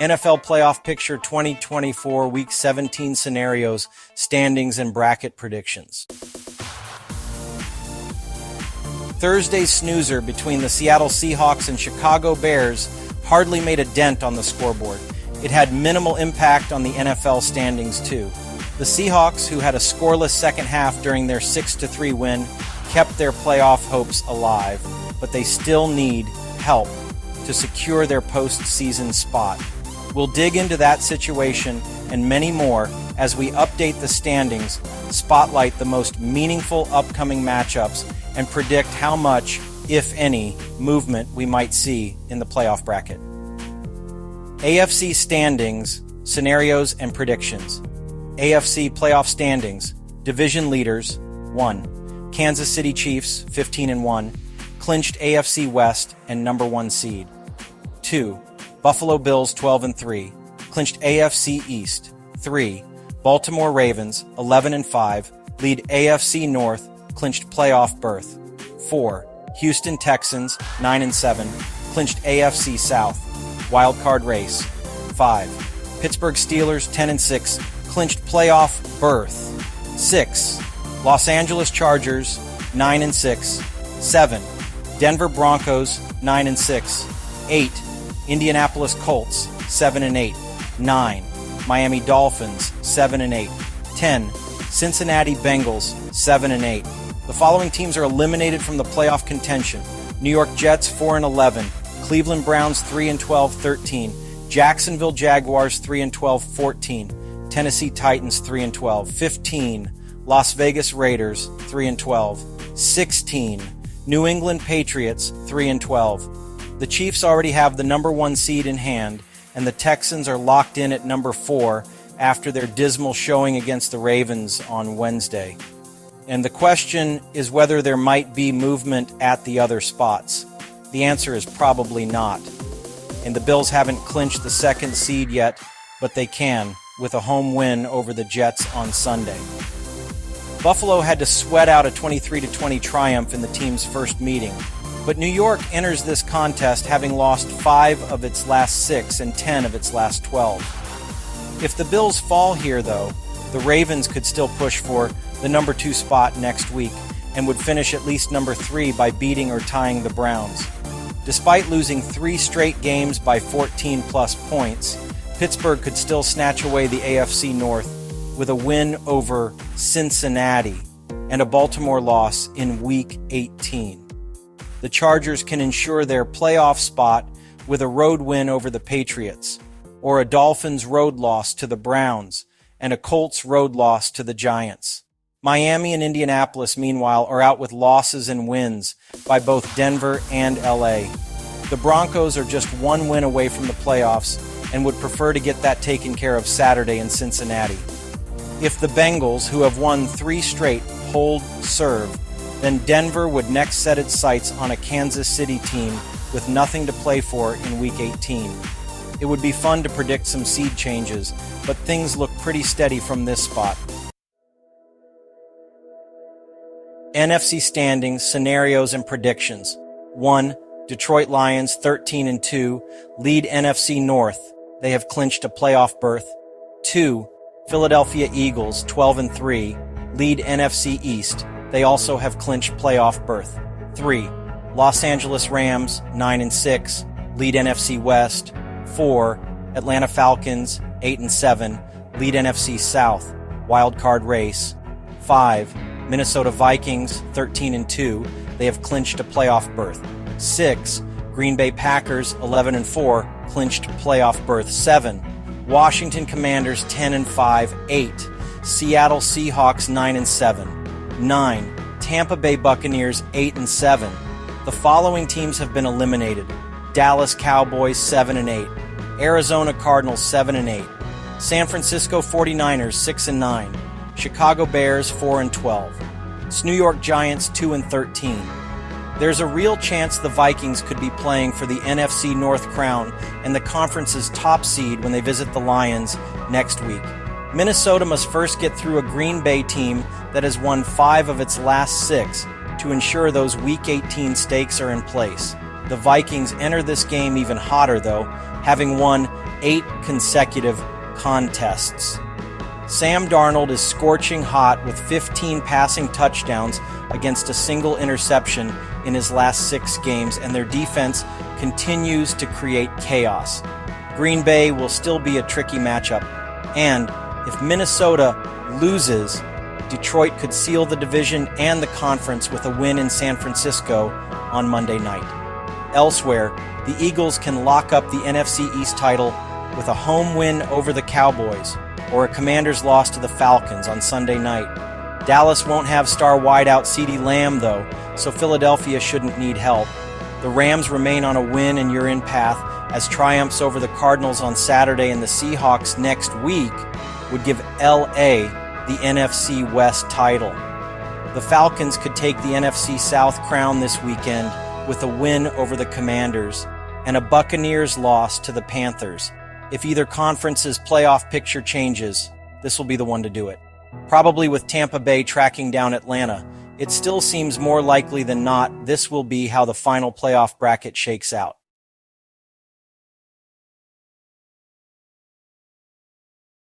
NFL Playoff Picture 2024 Week 17 Scenarios, Standings, and Bracket Predictions. Thursday's snoozer between the Seattle Seahawks and Chicago Bears hardly made a dent on the scoreboard. It had minimal impact on the NFL standings, too. The Seahawks, who had a scoreless second half during their 6-3 win, kept their playoff hopes alive, but they still need help to secure their postseason spot. We'll dig into that situation and many more as we update the standings, spotlight the most meaningful upcoming matchups, and predict how much, if any, movement we might see in the playoff bracket. AFC standings, scenarios, and predictions. AFC playoff standings. Division leaders: 1. Kansas City Chiefs, 15-1, clinched AFC West and number 1 seed. 2. Buffalo Bills, 12-3, clinched AFC East. 3. Baltimore Ravens, 11-5, lead AFC North, clinched playoff berth. 4. Houston Texans, 9-7, clinched AFC South, wildcard race. 5. Pittsburgh Steelers, 10-6, clinched playoff berth. 6. Los Angeles Chargers, 9-6. 7. Denver Broncos, 9-6. 8. Indianapolis Colts, 7-8. 9. Miami Dolphins, 7-8. 10. Cincinnati Bengals, 7-8. The following teams are eliminated from the playoff contention: New York Jets, 4-11. Cleveland Browns, 3-12-13. Jacksonville Jaguars, 3-12-14. Tennessee Titans, 3-12. 15. Las Vegas Raiders, 3-12. 16. New England Patriots, 3-12. The Chiefs already have the number 1 seed in hand, and the Texans are locked in at number 4 after their dismal showing against the Ravens on Wednesday. And the question is whether there might be movement at the other spots. The answer is probably not. And the Bills haven't clinched the 2nd seed yet, but they can, with a home win over the Jets on Sunday. Buffalo had to sweat out a 23-20 triumph in the team's first meeting, but New York enters this contest having lost 5 of its last 6 and 10 of its last 12. If the Bills fall here, though, the Ravens could still push for the number 2 spot next week and would finish at least number 3 by beating or tying the Browns. Despite losing 3 straight games by 14-plus points, Pittsburgh could still snatch away the AFC North with a win over Cincinnati and a Baltimore loss in Week 18. The Chargers can ensure their playoff spot with a road win over the Patriots, or a Dolphins road loss to the Browns, and a Colts road loss to the Giants. Miami and Indianapolis, meanwhile, are out with losses and wins by both Denver and LA. The Broncos are just 1 win away from the playoffs and would prefer to get that taken care of Saturday in Cincinnati. If the Bengals, who have won 3 straight, hold serve, then Denver would next set its sights on a Kansas City team with nothing to play for in Week 18. It would be fun to predict some seed changes, but things look pretty steady from this spot. NFC standings, scenarios, and predictions. 1. Detroit Lions, 13-2, lead NFC North. They have clinched a playoff berth. 2. Philadelphia Eagles, 12-3, lead NFC East. They also have clinched playoff berth. 3. Los Angeles Rams, 9-6, lead NFC West. 4. Atlanta Falcons, 8-7, lead NFC South, wildcard race. 5. Minnesota Vikings, 13-2, they have clinched a playoff berth. 6. Green Bay Packers, 11-4, clinched playoff berth. 7. Washington Commanders, 10-5. 8. Seattle Seahawks, 9-7. 9. Tampa Bay Buccaneers, 8-7. The following teams have been eliminated: Dallas Cowboys, 7-8. Arizona Cardinals, 7-8. San Francisco 49ers, 6-9. Chicago Bears, 4-12. New York Giants, 2-13. There's a real chance the Vikings could be playing for the NFC North crown and the conference's top seed when they visit the Lions next week. Minnesota must first get through a Green Bay team that has won 5 of its last 6 to ensure those Week 18 stakes are in place. The Vikings enter this game even hotter, though, having won 8 consecutive contests. Sam Darnold is scorching hot with 15 passing touchdowns against a single interception in his last 6 games, and their defense continues to create chaos. Green Bay will still be a tricky matchup, and if Minnesota loses, Detroit could seal the division and the conference with a win in San Francisco on Monday night. Elsewhere, the Eagles can lock up the NFC East title with a home win over the Cowboys or a Commanders loss to the Falcons on Sunday night. Dallas won't have star wideout CeeDee Lamb, though, so Philadelphia shouldn't need help. The Rams remain on a win-and-you're-in path, as triumphs over the Cardinals on Saturday and the Seahawks next week would give LA the NFC West title. The Falcons could take the NFC South crown this weekend with a win over the Commanders and a Buccaneers loss to the Panthers. If either conference's playoff picture changes, this will be the one to do it. Probably with Tampa Bay tracking down Atlanta, it still seems more likely than not this will be how the final playoff bracket shakes out.